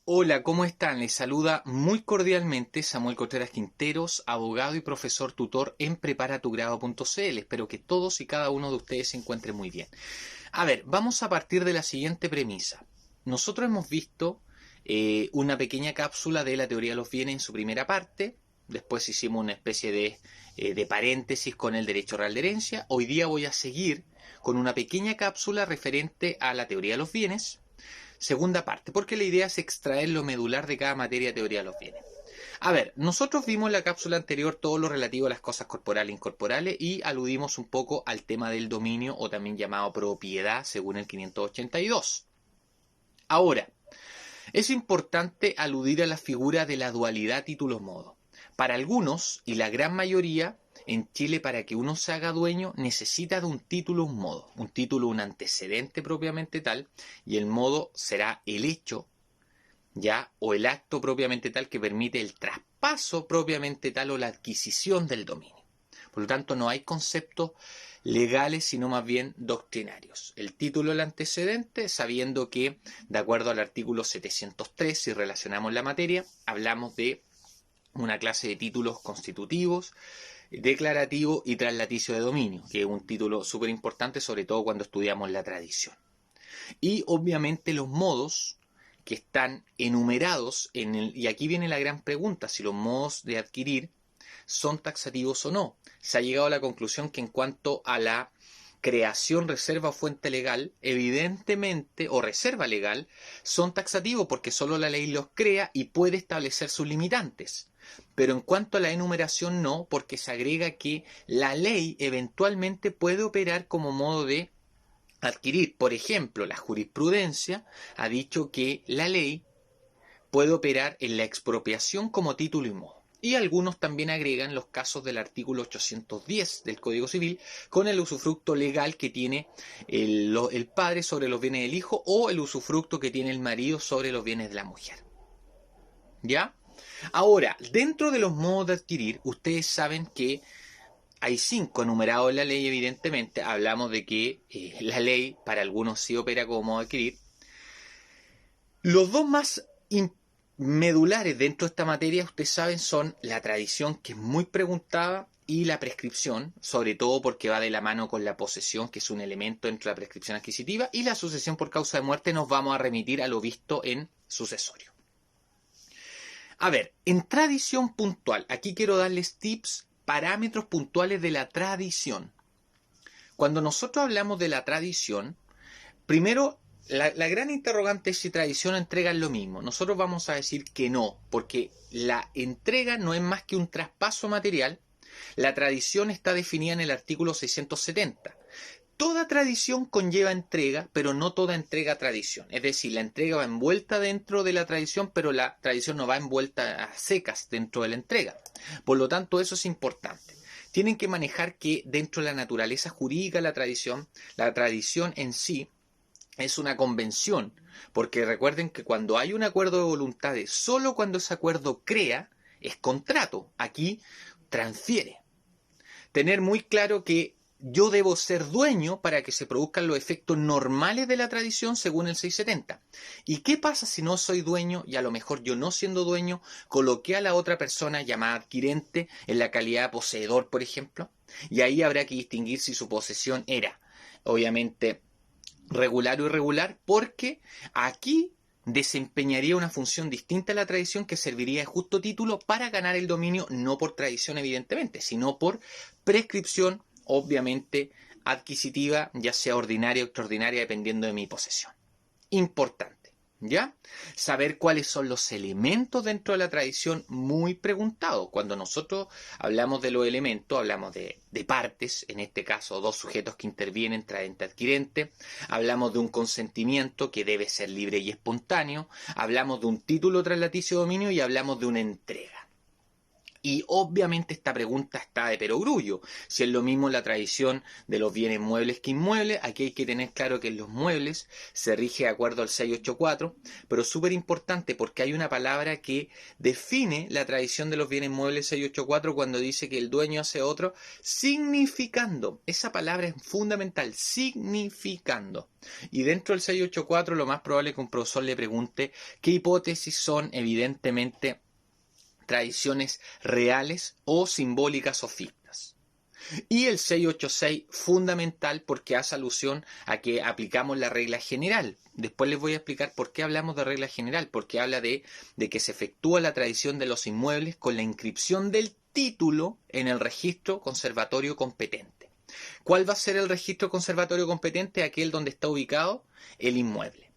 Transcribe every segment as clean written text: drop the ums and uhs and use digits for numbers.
Hola, ¿cómo están? Les saluda muy cordialmente Samuel Contreras Quinteros, abogado y profesor tutor en preparatugrado.cl. Espero que todos y cada uno de ustedes se encuentren muy bien. A ver, vamos a partir de la siguiente premisa. Nosotros hemos visto una pequeña cápsula de la teoría de los bienes en su primera parte. Después hicimos una especie de paréntesis con el derecho real de herencia. Hoy día voy a seguir con una pequeña cápsula referente a la teoría de los bienes. Segunda parte, porque la idea es extraer lo medular de cada materia de teoría de los bienes. A ver, nosotros vimos en la cápsula anterior todo lo relativo a las cosas corporales e incorporales y aludimos un poco al tema del dominio o también llamado propiedad según el 582. Ahora, es importante aludir a la figura de la dualidad título-modo. Para algunos, y la gran mayoría, en Chile para que uno se haga dueño necesita de un título, un modo. Un título, un antecedente propiamente tal, y el modo será el hecho, ya, o el acto propiamente tal que permite el traspaso propiamente tal o la adquisición del dominio. Por lo tanto, no hay conceptos legales, sino más bien doctrinarios. El título, el antecedente, sabiendo que, de acuerdo al artículo 703, si relacionamos la materia, hablamos de una clase de títulos constitutivos, declarativo y traslaticio de dominio, que es un título súper importante, sobre todo cuando estudiamos la tradición. Y obviamente los modos que están enumerados y aquí viene la gran pregunta, si los modos de adquirir son taxativos o no. Se ha llegado a la conclusión que en cuanto a la creación, reserva o fuente legal, evidentemente, o reserva legal, son taxativos porque solo la ley los crea y puede establecer sus limitantes. Pero en cuanto a la enumeración no, porque se agrega que la ley eventualmente puede operar como modo de adquirir. Por ejemplo, la jurisprudencia ha dicho que la ley puede operar en la expropiación como título y modo. Y algunos también agregan los casos del artículo 810 del Código Civil con el usufructo legal que tiene el padre sobre los bienes del hijo o el usufructo que tiene el marido sobre los bienes de la mujer. ¿Ya? Ahora, dentro de los modos de adquirir, ustedes saben que hay 5 enumerados en la ley, evidentemente. Hablamos de que la ley para algunos sí opera como modo de adquirir. Los dos más medulares dentro de esta materia, ustedes saben, son la tradición, que es muy preguntada, y la prescripción, sobre todo porque va de la mano con la posesión, que es un elemento dentro de la prescripción adquisitiva, y la sucesión por causa de muerte. Nos vamos a remitir a lo visto en sucesorio. A ver, en tradición puntual, aquí quiero darles tips, parámetros puntuales de la tradición. Cuando nosotros hablamos de la tradición, primero, la gran interrogante es si tradición o entrega es lo mismo. Nosotros vamos a decir que no, porque la entrega no es más que un traspaso material. La tradición está definida en el artículo 670. Toda tradición conlleva entrega, pero no toda entrega tradición. Es decir, la entrega va envuelta dentro de la tradición, pero la tradición no va envuelta a secas dentro de la entrega. Por lo tanto, eso es importante. Tienen que manejar que dentro de la naturaleza jurídica de la tradición en sí es una convención, porque recuerden que cuando hay un acuerdo de voluntades, solo cuando ese acuerdo crea, es contrato. Aquí transfiere. Tener muy claro que yo debo ser dueño para que se produzcan los efectos normales de la tradición según el 670. ¿Y qué pasa si no soy dueño y a lo mejor yo no siendo dueño coloqué a la otra persona llamada adquirente en la calidad de poseedor, por ejemplo? Y ahí habrá que distinguir si su posesión era, obviamente, regular o irregular, porque aquí desempeñaría una función distinta a la tradición que serviría de justo título para ganar el dominio, no por tradición evidentemente, sino por prescripción, obviamente adquisitiva, ya sea ordinaria o extraordinaria, dependiendo de mi posesión. Importante, ¿ya? Saber cuáles son los elementos dentro de la tradición, muy preguntado. Cuando nosotros hablamos de los elementos, hablamos de partes, en este caso dos sujetos que intervienen, traente adquirente. Hablamos de un consentimiento que debe ser libre y espontáneo. Hablamos de un título traslaticio dominio y hablamos de una entrega. Y obviamente esta pregunta está de perogrullo. Si es lo mismo la tradición de los bienes muebles que inmuebles, aquí hay que tener claro que en los muebles se rige de acuerdo al 684, pero súper importante porque hay una palabra que define la tradición de los bienes muebles 684 cuando dice que el dueño hace otro, significando. Esa palabra es fundamental, significando. Y dentro del 684 lo más probable es que un profesor le pregunte qué hipótesis son evidentemente tradiciones reales o simbólicas o fictas. Y el 686 fundamental porque hace alusión a que aplicamos la regla general. Después les voy a explicar por qué hablamos de regla general, porque habla de que se efectúa la tradición de los inmuebles con la inscripción del título en el registro conservatorio competente. ¿Cuál va a ser el registro conservatorio competente? Aquel donde está ubicado el inmueble.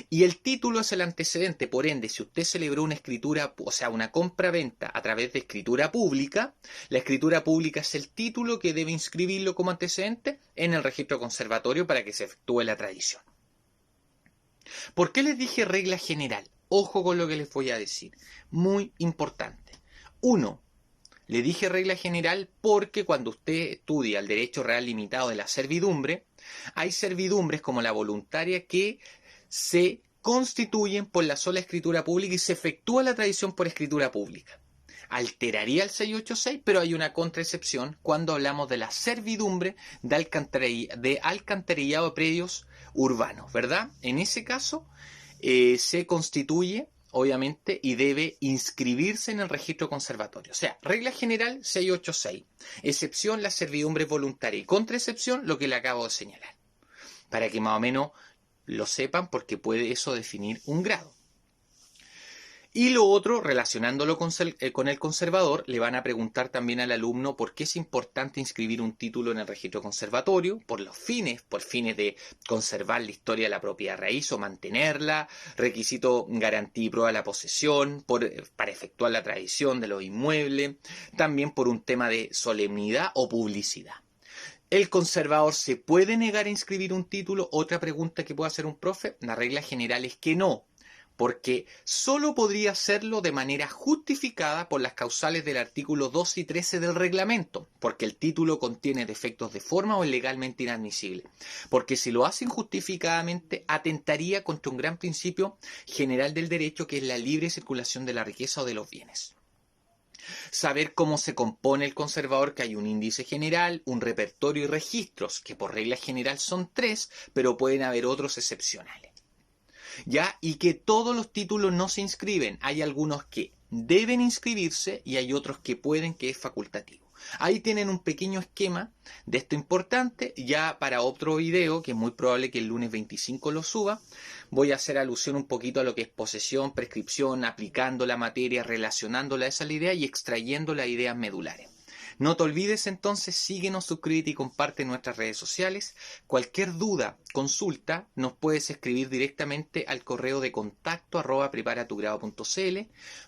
Y el título es el antecedente, por ende, si usted celebró una escritura, o sea, una compra-venta a través de escritura pública, la escritura pública es el título que debe inscribirlo como antecedente en el registro conservatorio para que se efectúe la tradición. ¿Por qué les dije regla general? Ojo con lo que les voy a decir. Muy importante. 1. Le dije regla general porque cuando usted estudia el derecho real limitado de la servidumbre, hay servidumbres como la voluntaria que se constituyen por la sola escritura pública y se efectúa la tradición por escritura pública. Alteraría el 686, pero hay una contraexcepción cuando hablamos de la servidumbre de alcantarillado de predios urbanos, ¿verdad? En ese caso se constituye, obviamente, y debe inscribirse en el registro conservatorio. O sea, regla general 686, excepción la servidumbre voluntaria y contraexcepción lo que le acabo de señalar, para que más o menos lo sepan porque puede eso definir un grado. Y lo otro, relacionándolo con el conservador, le van a preguntar también al alumno por qué es importante inscribir un título en el registro conservatorio, por fines de conservar la historia de la propiedad raíz o mantenerla, requisito garantía y prueba de la posesión, para efectuar la tradición de los inmuebles, también por un tema de solemnidad o publicidad. ¿El conservador se puede negar a inscribir un título? Otra pregunta que puede hacer un profe. La regla general es que no, porque solo podría hacerlo de manera justificada por las causales del artículo 2 y 13 del reglamento, porque el título contiene defectos de forma o es legalmente inadmisible. Porque si lo hace injustificadamente, atentaría contra un gran principio general del derecho que es la libre circulación de la riqueza o de los bienes. Saber cómo se compone el conservador, que hay un índice general, un repertorio y registros, que por regla general son 3, pero pueden haber otros excepcionales. ¿Ya? Y que todos los títulos no se inscriben. Hay algunos que deben inscribirse y hay otros que pueden, que es facultativo. Ahí tienen un pequeño esquema de esto importante. Ya para otro video, que es muy probable que el lunes 25 lo suba, voy a hacer alusión un poquito a lo que es posesión, prescripción, aplicando la materia, relacionándola a esa idea y extrayendo las ideas medulares. No te olvides entonces, síguenos, suscríbete y comparte en nuestras redes sociales. Cualquier duda, consulta, nos puedes escribir directamente al correo de contacto@preparatugrado.cl,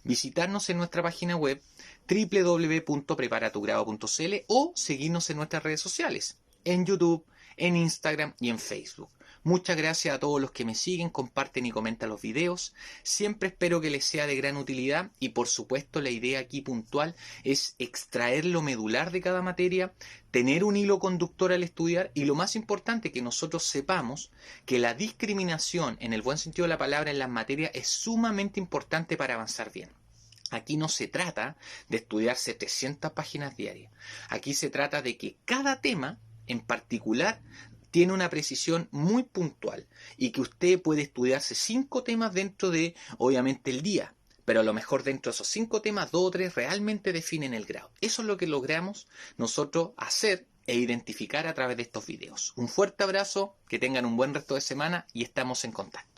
visitarnos en nuestra página web www.preparatugrado.cl o seguirnos en nuestras redes sociales, en YouTube, en Instagram y en Facebook. Muchas gracias a todos los que me siguen, comparten y comentan los videos. Siempre espero que les sea de gran utilidad y por supuesto la idea aquí puntual es extraer lo medular de cada materia, tener un hilo conductor al estudiar y lo más importante que nosotros sepamos que la discriminación en el buen sentido de la palabra en las materias es sumamente importante para avanzar bien. Aquí no se trata de estudiar 700 páginas diarias. Aquí se trata de que cada tema en particular tiene una precisión muy puntual y que usted puede estudiarse 5 temas dentro de, obviamente, el día, pero a lo mejor dentro de esos 5 temas, 2 o 3 realmente definen el grado. Eso es lo que logramos nosotros hacer e identificar a través de estos videos. Un fuerte abrazo, que tengan un buen resto de semana y estamos en contacto.